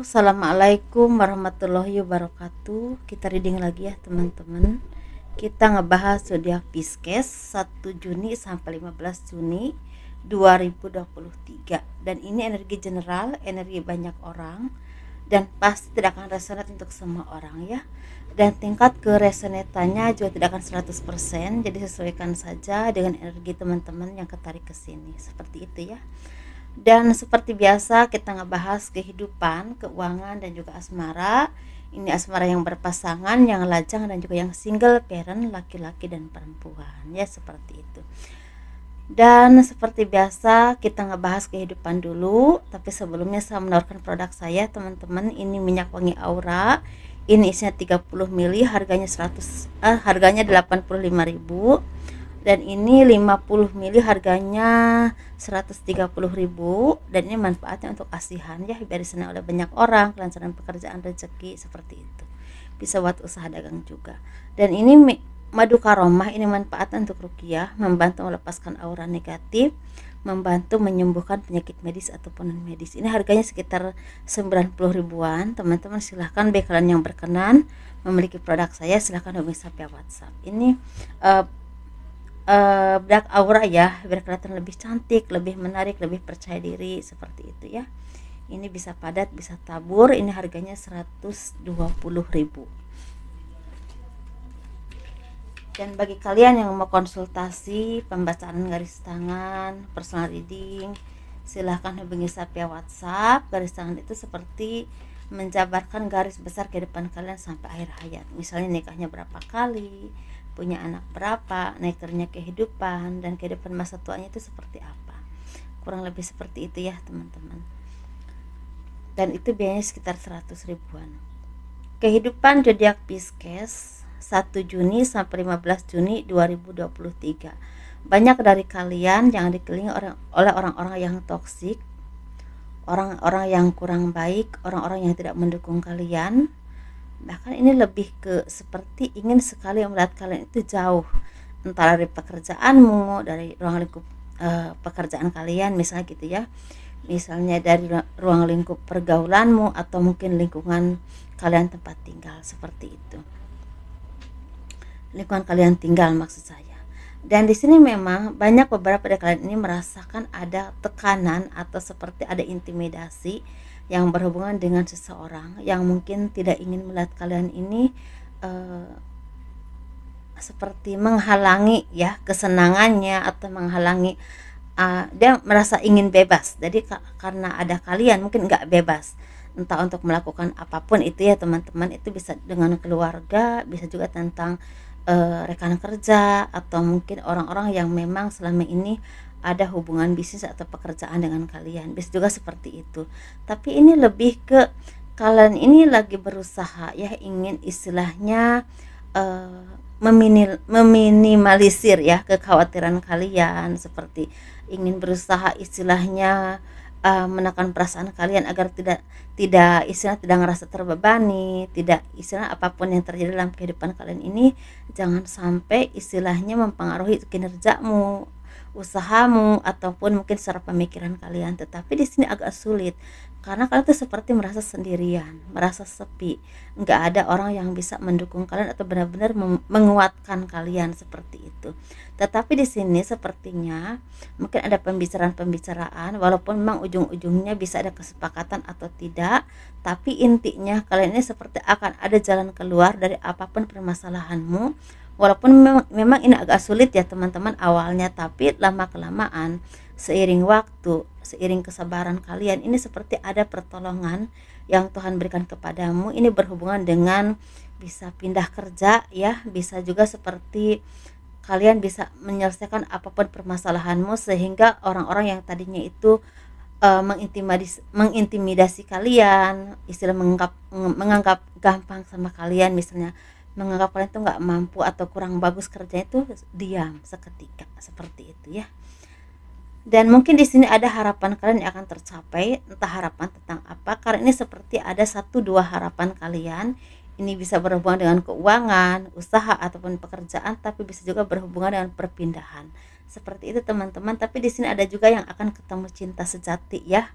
Assalamualaikum warahmatullahi wabarakatuh. Kita reading lagi ya teman-teman. Kita ngebahas zodiak Pisces 1 Juni sampai 15 Juni 2023. Dan ini energi general, energi banyak orang, dan pasti tidak akan resonate untuk semua orang ya. Dan tingkat keresonatannya juga tidak akan 100%. Jadi sesuaikan saja dengan energi teman-teman yang ketarik ke sini. Seperti itu ya. Dan seperti biasa kita ngebahas kehidupan, keuangan, dan juga asmara. Ini asmara yang berpasangan, yang lajang, dan juga yang single parent, laki-laki dan perempuan ya, seperti itu. Dan seperti biasa kita ngebahas kehidupan dulu. Tapi sebelumnya saya menawarkan produk saya teman-teman. Ini minyak wangi aura. Ini isinya 30 ml, harganya 85.000. Dan ini 50 ml harganya 130.000. Dan ini manfaatnya untuk asihan ya, biar disenang oleh banyak orang, kelancaran pekerjaan, rezeki, seperti itu. Bisa buat usaha dagang juga. Dan ini madu karomah, ini manfaatnya untuk ruqyah, membantu melepaskan aura negatif, membantu menyembuhkan penyakit medis ataupun non medis. Ini harganya sekitar 90 ribuan. Teman-teman silahkan bagi kalian yang berkenan memiliki produk saya, silahkan hubungi saya WhatsApp. Ini black aura ya, biar kelihatan lebih cantik, lebih menarik, lebih percaya diri, seperti itu ya. Ini bisa padat, bisa tabur. Ini harganya 120.000. Dan bagi kalian yang mau konsultasi pembacaan garis tangan, personal reading, silahkan hubungi saya WhatsApp. Garis tangan itu seperti menjabarkan garis besar kehidupan kalian sampai akhir hayat. Misalnya nikahnya berapa kali, punya anak berapa, naiknya kehidupan, dan kehidupan masa tuanya itu seperti apa. Kurang lebih seperti itu ya teman-teman. Dan itu biayanya sekitar 100 ribuan. Kehidupan zodiak Pisces 1 Juni sampai 15 Juni 2023. Banyak dari kalian yang dikelilingi oleh orang-orang yang toksik, orang-orang yang kurang baik, orang-orang yang tidak mendukung kalian. Bahkan ini lebih ke seperti ingin sekali melihat kalian itu jauh, entah dari pekerjaanmu, dari ruang lingkup pekerjaan kalian misalnya gitu ya, misalnya dari ruang lingkup pergaulanmu, atau mungkin lingkungan kalian tempat tinggal, seperti itu, lingkungan kalian tinggal maksud saya. Dan di sini memang banyak beberapa dari kalian ini merasakan ada tekanan atau seperti ada intimidasi yang berhubungan dengan seseorang yang mungkin tidak ingin melihat kalian ini seperti menghalangi ya kesenangannya, atau menghalangi dia merasa ingin bebas. Jadi karena ada kalian mungkin nggak bebas, entah untuk melakukan apapun itu ya teman-teman. Itu bisa dengan keluarga, bisa juga tentang rekan kerja, atau mungkin orang-orang yang memang selama ini ada hubungan bisnis atau pekerjaan dengan kalian, bisa juga seperti itu. Tapi ini lebih ke kalian ini lagi berusaha ya, ingin istilahnya meminimalisir ya kekhawatiran kalian, seperti ingin berusaha istilahnya menekan perasaan kalian agar tidak istilah tidak ngerasa terbebani, tidak istilah apapun yang terjadi dalam kehidupan kalian ini jangan sampai istilahnya mempengaruhi kinerjamu, usahamu, ataupun mungkin secara pemikiran kalian. Tetapi di sini agak sulit karena kalian tuh seperti merasa sendirian, merasa sepi, nggak ada orang yang bisa mendukung kalian atau benar-benar menguatkan kalian, seperti itu. Tetapi di sini sepertinya mungkin ada pembicaraan-pembicaraan, walaupun memang ujung-ujungnya bisa ada kesepakatan atau tidak, tapi intinya kalian ini seperti akan ada jalan keluar dari apapun permasalahanmu. Walaupun memang ini agak sulit ya teman-teman awalnya, tapi lama kelamaan seiring waktu, seiring kesabaran kalian ini seperti ada pertolongan yang Tuhan berikan kepadamu. Ini berhubungan dengan bisa pindah kerja ya, bisa juga seperti kalian bisa menyelesaikan apapun permasalahanmu, sehingga orang-orang yang tadinya itu mengintimidasi kalian, istilah menganggap gampang sama kalian, misalnya menganggap kalian itu nggak mampu atau kurang bagus kerjanya, itu diam seketika, seperti itu ya. Dan mungkin di sini ada harapan kalian yang akan tercapai, entah harapan tentang apa, karena ini seperti ada 1-2 harapan kalian. Ini bisa berhubungan dengan keuangan, usaha, ataupun pekerjaan, tapi bisa juga berhubungan dengan perpindahan. Seperti itu teman-teman. Tapi di sini ada juga yang akan ketemu cinta sejati ya.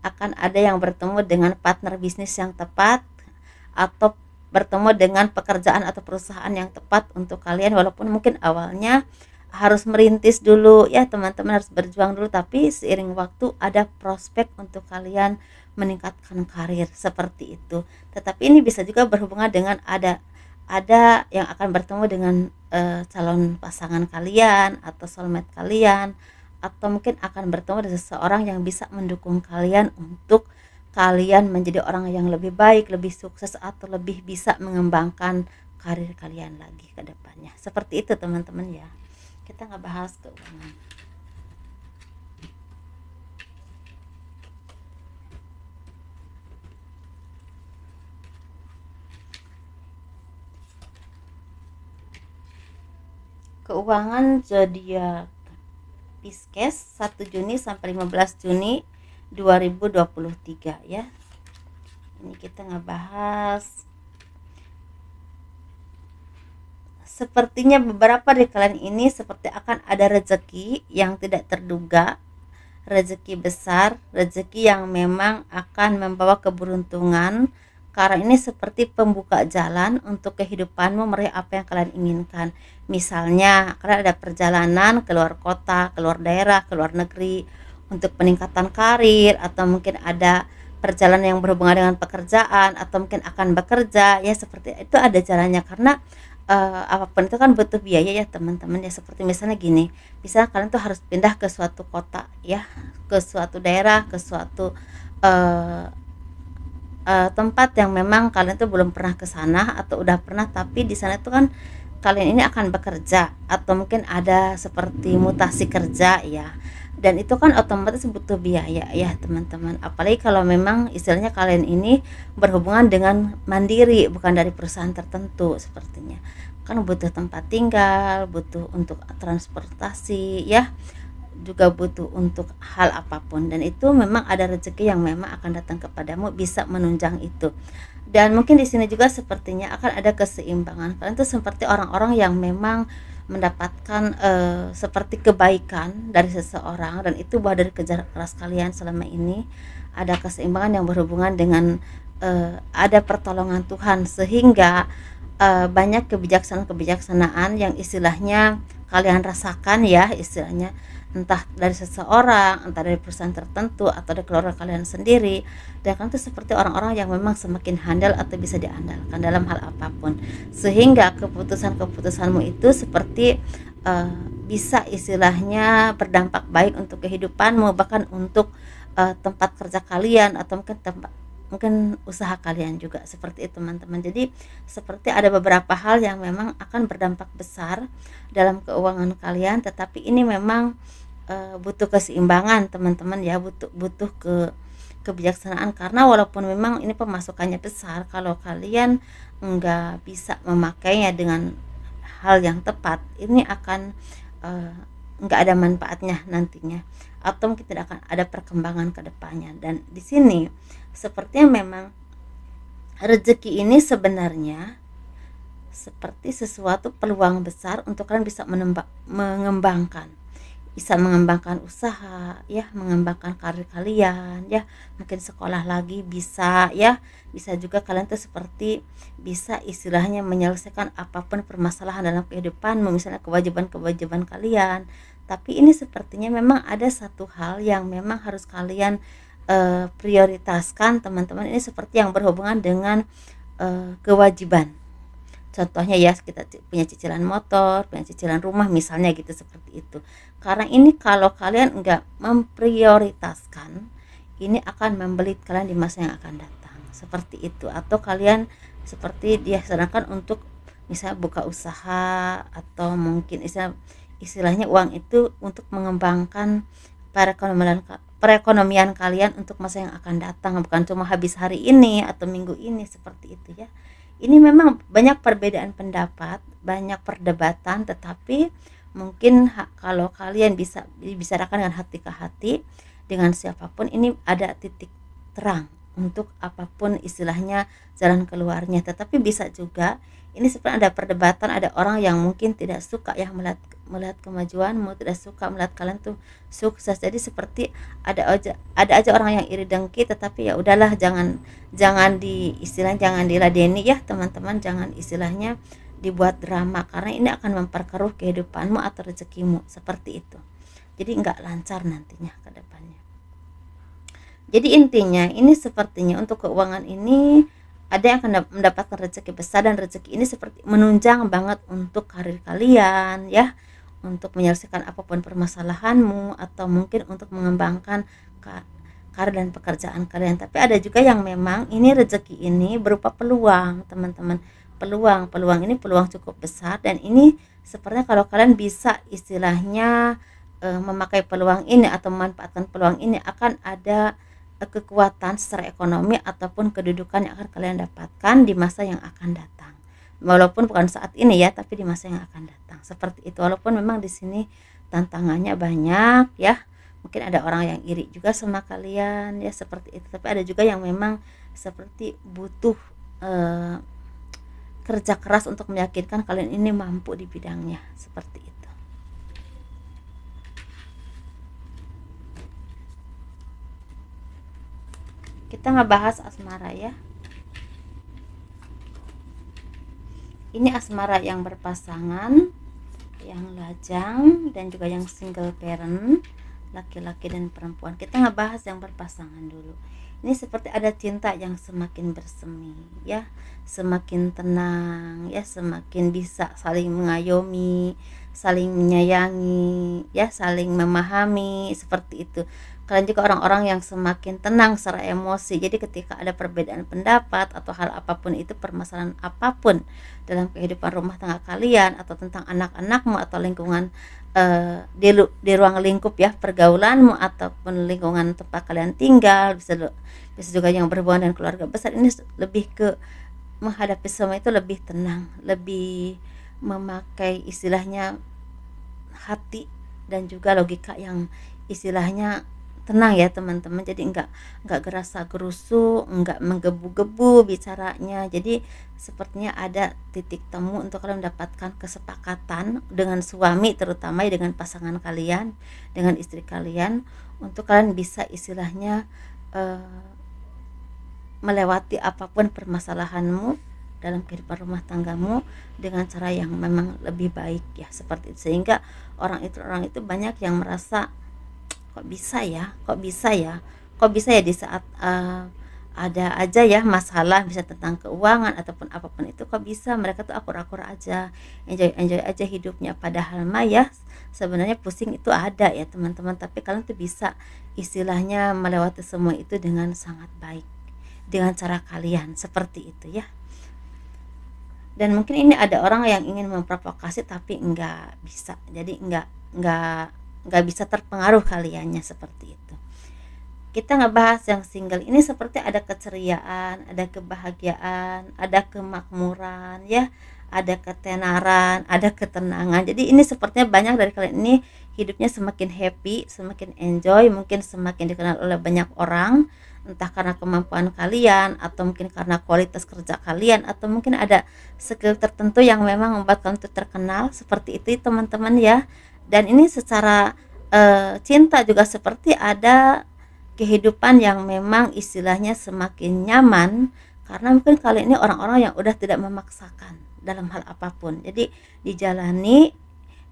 akan ada yang bertemu dengan partner bisnis yang tepat, atau bertemu dengan pekerjaan atau perusahaan yang tepat untuk kalian. Walaupun mungkin awalnya harus merintis dulu ya teman-teman, harus berjuang dulu, tapi seiring waktu ada prospek untuk kalian meningkatkan karir seperti itu. Tetapi ini bisa juga berhubungan dengan ada yang akan bertemu dengan calon pasangan kalian atau soulmate kalian, atau mungkin akan bertemu dengan seseorang yang bisa mendukung kalian untuk kalian menjadi orang yang lebih baik, lebih sukses, atau lebih bisa mengembangkan karir kalian lagi ke depannya. Seperti itu teman-teman ya. Kita nggak bahas keuangan. Keuangan zodiak Pisces 1 Juni sampai 15 Juni 2023 ya. Ini kita ngebahas sepertinya beberapa dari kalian ini seperti akan ada rezeki yang tidak terduga, rezeki besar, rezeki yang memang akan membawa keberuntungan, karena ini seperti pembuka jalan untuk kehidupanmu meraih apa yang kalian inginkan. Misalnya kalian ada perjalanan keluar kota, keluar daerah, keluar negeri untuk peningkatan karir, atau mungkin ada perjalanan yang berhubungan dengan pekerjaan, atau mungkin akan bekerja ya, seperti itu ada jalannya. Karena apapun itu kan butuh biaya ya teman-teman ya. Seperti misalnya gini, misalnya kalian tuh harus pindah ke suatu kota ya, ke suatu daerah, ke suatu uh, tempat yang memang kalian tuh belum pernah ke sana, atau udah pernah tapi di sana tuh kan kalian ini akan bekerja, atau mungkin ada seperti mutasi kerja ya, dan itu kan otomatis butuh biaya ya teman-teman. Apalagi kalau memang istilahnya kalian ini berhubungan dengan mandiri, bukan dari perusahaan tertentu, sepertinya kan butuh tempat tinggal, butuh untuk transportasi ya, juga butuh untuk hal apapun, dan itu memang ada rezeki yang memang akan datang kepadamu bisa menunjang itu. Dan mungkin di sini juga sepertinya akan ada keseimbangan. Kalian tuh seperti orang-orang yang memang mendapatkan seperti kebaikan dari seseorang, dan itu buah dari kerja keras kalian selama ini. Ada keseimbangan yang berhubungan dengan ada pertolongan Tuhan, sehingga banyak kebijaksanaan-kebijaksanaan yang istilahnya kalian rasakan ya, istilahnya entah dari seseorang, entah dari perusahaan tertentu, atau dari keluarga kalian sendiri. Dan kalian itu seperti orang-orang yang memang semakin handal atau bisa diandalkan dalam hal apapun, sehingga keputusan-keputusanmu itu seperti bisa istilahnya berdampak baik untuk kehidupanmu, bahkan untuk tempat kerja kalian, atau mungkin usaha kalian juga, seperti itu teman-teman. Jadi seperti ada beberapa hal yang memang akan berdampak besar dalam keuangan kalian, tetapi ini memang butuh keseimbangan teman-teman ya, butuh kebijaksanaan. Karena walaupun memang ini pemasukannya besar, kalau kalian nggak bisa memakainya dengan hal yang tepat, ini akan nggak ada manfaatnya nantinya, atau mungkin tidak akan ada perkembangan ke depannya. Dan di sini sepertinya memang rezeki ini sebenarnya seperti sesuatu peluang besar untuk kalian bisa mengembangkan usaha ya, mengembangkan karir kalian ya, mungkin sekolah lagi bisa ya, bisa juga kalian tuh seperti bisa istilahnya menyelesaikan apapun permasalahan dalam kehidupan, misalnya kewajiban-kewajiban kalian. Tapi ini sepertinya memang ada satu hal yang memang harus kalian prioritaskan teman-teman. Ini seperti yang berhubungan dengan kewajiban. Contohnya ya, kita punya cicilan motor, punya cicilan rumah misalnya gitu, seperti itu. Karena ini kalau kalian enggak memprioritaskan, ini akan membelit kalian di masa yang akan datang, seperti itu. Atau kalian seperti disarankan untuk misalnya buka usaha, atau mungkin istilahnya uang itu untuk mengembangkan perekonomian kalian untuk masa yang akan datang, bukan cuma habis hari ini atau minggu ini, seperti itu ya. Ini memang banyak perbedaan pendapat, banyak perdebatan, tetapi mungkin kalau kalian bisa dibicarakan dengan hati ke hati dengan siapapun, ini ada titik terang untuk apapun istilahnya jalan keluarnya. Tetapi bisa juga ini seperti ada perdebatan, ada orang yang mungkin tidak suka ya melihat melihat kemajuanmu, tidak suka melihat kalian tuh sukses. Jadi seperti ada aja orang yang iri dengki, tetapi ya udahlah, jangan jangan di istilahnya jangan diladeni ya teman-teman, jangan istilahnya dibuat drama, karena ini akan memperkeruh kehidupanmu atau rezekimu seperti itu. Jadi nggak lancar nantinya ke depannya. Jadi intinya ini sepertinya untuk keuangan ini ada yang akan mendapatkan rezeki besar, dan rezeki ini seperti menunjang banget untuk karir kalian ya, untuk menyelesaikan apapun permasalahanmu atau mungkin untuk mengembangkan karir dan pekerjaan kalian. Tapi ada juga yang memang ini rezeki ini berupa peluang teman-teman, peluang ini peluang cukup besar, dan ini sepertinya kalau kalian bisa istilahnya memakai peluang ini atau memanfaatkan peluang ini, akan ada kekuatan secara ekonomi ataupun kedudukan yang akan kalian dapatkan di masa yang akan datang. Walaupun bukan saat ini ya, tapi di masa yang akan datang. Seperti itu. Walaupun memang di sini tantangannya banyak ya. Mungkin ada orang yang iri juga sama kalian ya, seperti itu. Tapi ada juga yang memang seperti butuh kerja keras untuk meyakinkan kalian ini mampu di bidangnya, seperti itu. Kita ngebahas asmara ya. Ini asmara yang berpasangan, yang lajang, dan juga yang single parent, laki-laki dan perempuan. Kita ngebahas yang berpasangan dulu. Ini seperti ada cinta yang semakin bersemi ya, semakin tenang ya, semakin bisa saling mengayomi, saling menyayangi ya, saling memahami, seperti itu. Kalian juga orang-orang yang semakin tenang secara emosi. Jadi ketika ada perbedaan pendapat atau hal apapun itu, permasalahan apapun dalam kehidupan rumah tangga kalian atau tentang anak-anakmu atau lingkungan di ruang lingkup ya pergaulanmu ataupun lingkungan tempat kalian tinggal, bisa juga yang berhubungan dengan keluarga besar, ini lebih ke menghadapi semua itu lebih tenang, lebih memakai istilahnya hati dan juga logika yang istilahnya tenang ya teman-teman. Jadi enggak gerasa gerusu, enggak menggebu-gebu bicaranya. Jadi sepertinya ada titik temu untuk kalian mendapatkan kesepakatan dengan suami, terutama dengan pasangan kalian, dengan istri kalian, untuk kalian bisa istilahnya melewati apapun permasalahanmu dalam kehidupan rumah tanggamu dengan cara yang memang lebih baik ya, seperti itu. Sehingga orang itu banyak yang merasa kok bisa ya di saat ada aja ya masalah, bisa tentang keuangan ataupun apapun itu, kok bisa mereka tuh akur-akur aja, enjoy aja hidupnya. Padahal mah ya sebenarnya pusing itu ada ya teman-teman, tapi kalian tuh bisa istilahnya melewati semua itu dengan sangat baik dengan cara kalian, seperti itu ya. Dan mungkin ini ada orang yang ingin memprovokasi tapi enggak bisa, jadi enggak bisa terpengaruh kaliannya, seperti itu. Kita ngebahas yang single ini seperti ada keceriaan, ada kebahagiaan, ada kemakmuran ya, ada ketenaran, ada ketenangan. Jadi ini sepertinya banyak dari kalian ini hidupnya semakin happy, semakin enjoy, mungkin semakin dikenal oleh banyak orang, entah karena kemampuan kalian atau mungkin karena kualitas kerja kalian, atau mungkin ada skill tertentu yang memang membuat kalian itu terkenal, seperti itu teman-teman ya. Dan ini secara cinta juga seperti ada kehidupan yang memang istilahnya semakin nyaman, karena mungkin kali ini orang-orang yang udah tidak memaksakan dalam hal apapun. Jadi dijalani,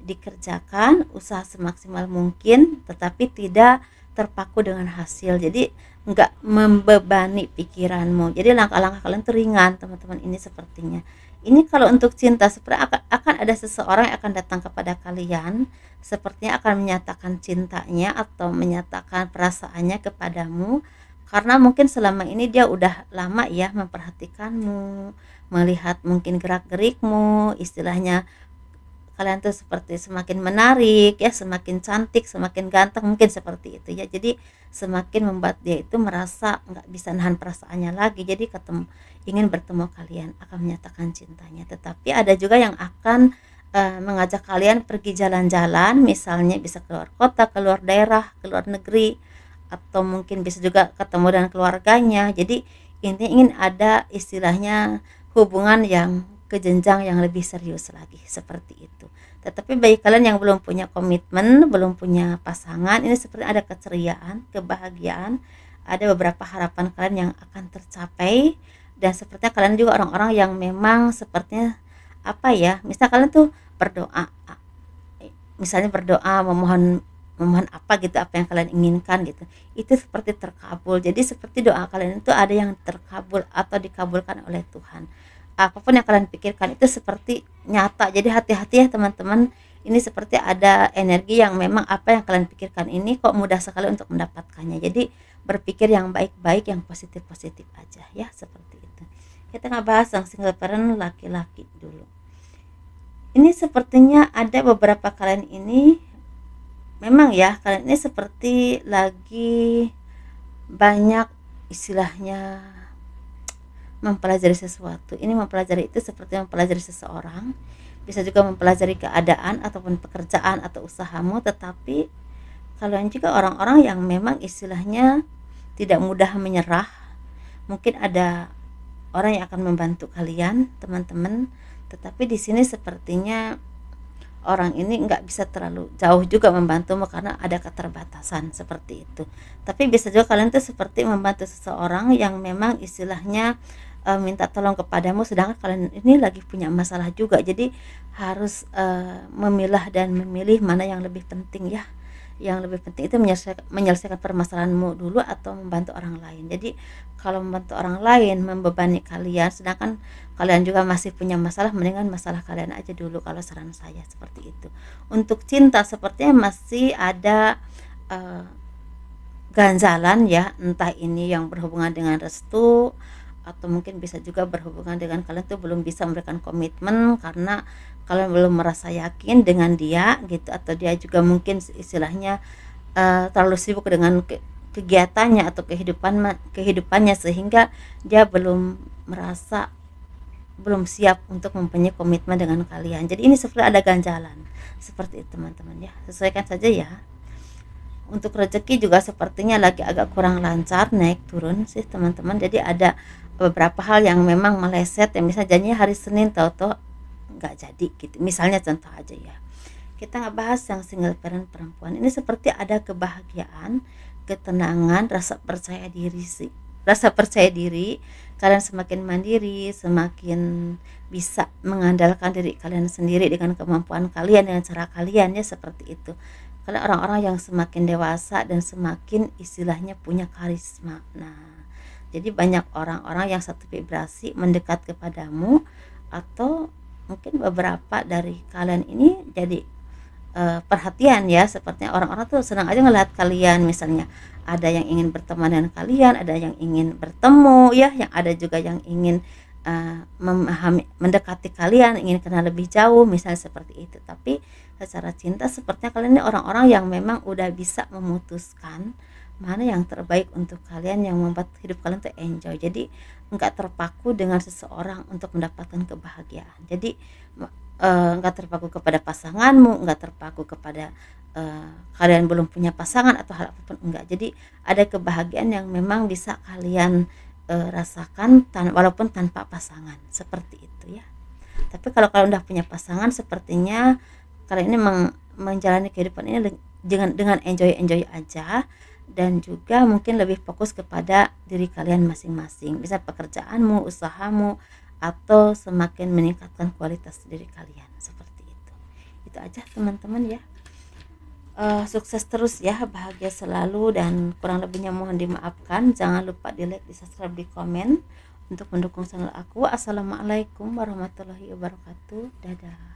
dikerjakan, usaha semaksimal mungkin, tetapi tidak terpaku dengan hasil. Jadi enggak membebani pikiranmu. Jadi langkah-langkah kalian tuh ringan teman-teman, ini sepertinya. Ini kalau untuk cinta, seperti akan ada seseorang yang akan datang kepada kalian, sepertinya akan menyatakan cintanya atau menyatakan perasaannya kepadamu, karena mungkin selama ini dia udah lama ya memperhatikanmu, melihat mungkin gerak-gerikmu, istilahnya kalian tuh seperti semakin menarik ya, semakin cantik, semakin ganteng, mungkin seperti itu ya. Jadi semakin membuat dia itu merasa nggak bisa nahan perasaannya lagi, jadi ingin bertemu kalian, akan menyatakan cintanya. Tetapi ada juga yang akan mengajak kalian pergi jalan-jalan, misalnya bisa keluar kota, keluar daerah, keluar negeri, atau mungkin bisa juga ketemu dengan keluarganya. Jadi intinya ingin ada istilahnya hubungan yang ke jenjang yang lebih serius lagi seperti itu. Tetapi bagi kalian yang belum punya komitmen, belum punya pasangan, ini seperti ada keceriaan, kebahagiaan, ada beberapa harapan kalian yang akan tercapai, dan sepertinya kalian juga orang-orang yang memang sepertinya apa ya, misal kalian tuh berdoa, misalnya berdoa memohon memohon apa gitu, apa yang kalian inginkan gitu, itu seperti terkabul. Jadi seperti doa kalian itu ada yang terkabul atau dikabulkan oleh Tuhan. Apapun yang kalian pikirkan itu seperti nyata. Jadi hati-hati ya teman-teman, ini seperti ada energi yang memang apa yang kalian pikirkan ini kok mudah sekali untuk mendapatkannya. Jadi berpikir yang baik-baik, yang positif-positif aja ya, seperti itu. Kita nggak bahas yang single parent laki-laki dulu. Ini sepertinya ada beberapa kalian ini memang ya, kalian ini seperti lagi banyak istilahnya mempelajari sesuatu. Ini mempelajari itu seperti mempelajari seseorang, bisa juga mempelajari keadaan ataupun pekerjaan atau usahamu, tetapi kalian juga orang-orang yang memang istilahnya tidak mudah menyerah. Mungkin ada orang yang akan membantu kalian, teman-teman, tetapi di sini sepertinya orang ini nggak bisa terlalu jauh juga membantumu karena ada keterbatasan seperti itu. Tapi bisa juga kalian tuh seperti membantu seseorang yang memang istilahnya minta tolong kepadamu, sedangkan kalian ini lagi punya masalah juga. Jadi harus memilah dan memilih mana yang lebih penting ya. Yang lebih penting itu menyelesaikan permasalahanmu dulu atau membantu orang lain. Jadi kalau membantu orang lain membebani kalian, sedangkan kalian juga masih punya masalah, mendingan masalah kalian aja dulu kalau saran saya seperti itu. Untuk cinta sepertinya masih ada uh, ganjalan ya, entah ini yang berhubungan dengan restu atau mungkin bisa juga berhubungan dengan kalian tuh belum bisa memberikan komitmen karena kalian belum merasa yakin dengan dia gitu, atau dia juga mungkin istilahnya terlalu sibuk dengan kegiatannya atau kehidupannya sehingga dia belum siap untuk mempunyai komitmen dengan kalian. Jadi ini seperti ada ganjalan seperti itu teman-teman ya, sesuaikan saja ya. Untuk rezeki juga sepertinya lagi agak kurang lancar, naik turun sih teman-teman. Jadi ada beberapa hal yang memang meleset, yang misalnya janjinya hari Senin tahu-tahu nggak jadi gitu, misalnya contoh aja ya. Kita nggak bahas yang single parent perempuan, ini seperti ada kebahagiaan, ketenangan, rasa percaya diri. Kalian semakin mandiri, semakin bisa mengandalkan diri kalian sendiri dengan kemampuan kalian, dengan cara kalian ya, seperti itu. Kalian orang-orang yang semakin dewasa dan semakin istilahnya punya karisma. Nah, jadi banyak orang-orang yang satu vibrasi mendekat kepadamu, atau mungkin beberapa dari kalian ini jadi perhatian ya, sepertinya orang-orang tuh senang aja ngelihat kalian. Misalnya ada yang ingin berteman dengan kalian, ada yang ingin bertemu ya, yang ada juga yang ingin mendekati kalian, ingin kenal lebih jauh misalnya seperti itu. Tapi secara cinta sepertinya kalian ini orang-orang yang memang udah bisa memutuskan mana yang terbaik untuk kalian, yang membuat hidup kalian tuh enjoy. Jadi enggak terpaku dengan seseorang untuk mendapatkan kebahagiaan. Jadi enggak terpaku kepada pasanganmu, enggak terpaku kepada kalian belum punya pasangan atau hal apapun, enggak. Jadi ada kebahagiaan yang memang bisa kalian rasakan walaupun tanpa pasangan, seperti itu ya. Tapi kalau kalian udah punya pasangan, sepertinya kalian ini menjalani kehidupan ini dengan enjoy aja, dan juga mungkin lebih fokus kepada diri kalian masing-masing, bisa pekerjaanmu, usahamu, atau semakin meningkatkan kualitas diri kalian, seperti itu aja teman-teman ya. Sukses terus ya, bahagia selalu, dan kurang lebihnya mohon dimaafkan. Jangan lupa di like, di subscribe, di komen untuk mendukung channel aku. Assalamualaikum warahmatullahi wabarakatuh. Dadah.